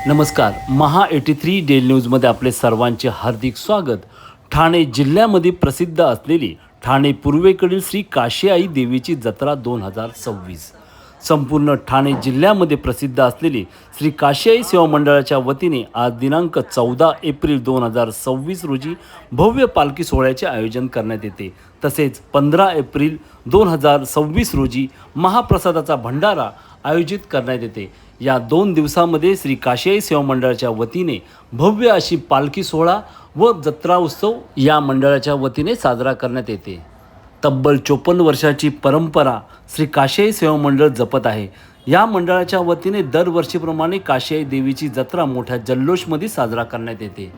नमस्कार. महा 83 डेली न्यूजमध्ये आपले सर्वांचे हार्दिक स्वागत. ठाणे जिल्ह्यामध्ये प्रसिद्ध असलेली ठाणे पूर्वेकडील श्री काशीआई देवीची जत्रा 2026. संपूर्ण ठाणे जिल्ह्यामध्ये प्रसिद्ध असलेली श्री काशीआई सेवा मंडळाच्या वतीने आज दिनांक 14 एप्रिल 2026 रोजी भव्य पालखी सोहळ्याचे आयोजन करण्यात येते. तसेच 15 एप्रिल 2026 रोजी महाप्रसादाचा भंडारा आयोजित करण्यात येते. या 2 दिवसामध्ये श्री काशीआई सेवा मंडळाच्या वतीने भव्य अशी पालखी सोहळा व जत्रा उत्सव या मंडळाच्या वतीने साजरा करण्यात येते. तब्बल 54 वर्षाची परंपरा श्री काशीआई सेवा मंडळ जपत आहे. या मंडळाच्या वतीने दरवर्षीप्रमाणे काशीआई देवीची जत्रा मोठ्या जल्लोषमध्ये साजरा करण्यात येते.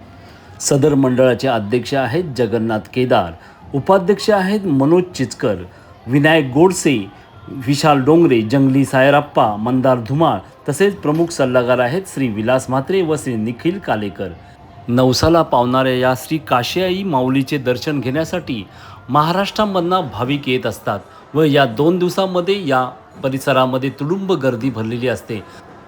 सदर मंडळाचे अध्यक्ष आहेत जगन्नाथ केदार, उपाध्यक्ष आहेत मनोज चिचकर, विनायक गोडसे, विशाल डोंगरे, जंगली सायराप्पा, मंदार धुमाळ, तसेच प्रमुख सल्लागार आहेत श्री विलास म्हात्रे व श्री निखिल कालेकर. नवसाला पावणाऱ्या या श्री काशीआई माऊलीचे दर्शन घेण्यासाठी महाराष्ट्रामधून भाविक येत असतात व या 2 दिवसामध्ये या परिसरामध्ये तुडुंब गर्दी भरलेली असते.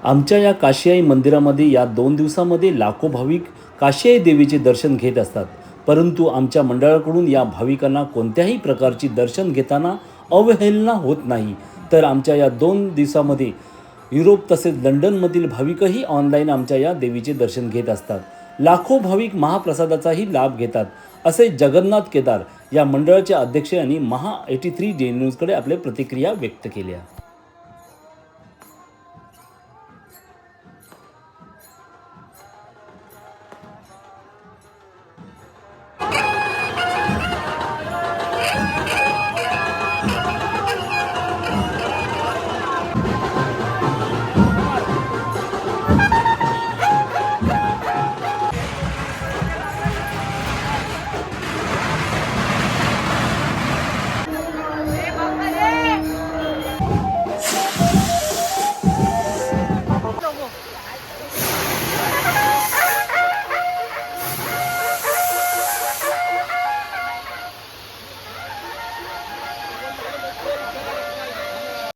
आमच्या या काशीआई मंदिरामध्ये या 2 दिवसामध्ये लाखो भाविक काशीआई देवीचे दर्शन घेत असतात. परंतु आमच्या मंडळाकडून या भाविकांना कोणत्याही प्रकारची दर्शन घेताना अवहेलना होत नाही. तर आमच्या या 2 दिवसामध्ये युरोप तसेच लंडनमधील भाविकही ऑनलाईन आमच्या या देवीचे दर्शन घेत असतात. लाखो भाविक महाप्रसादाचाही लाभ घेतात, असे जगन्नाथ केदार या मंडळाच्या अध्यक्ष यांनी महा 83 डे न्यूजकडे आपल्या प्रतिक्रिया व्यक्त केल्या.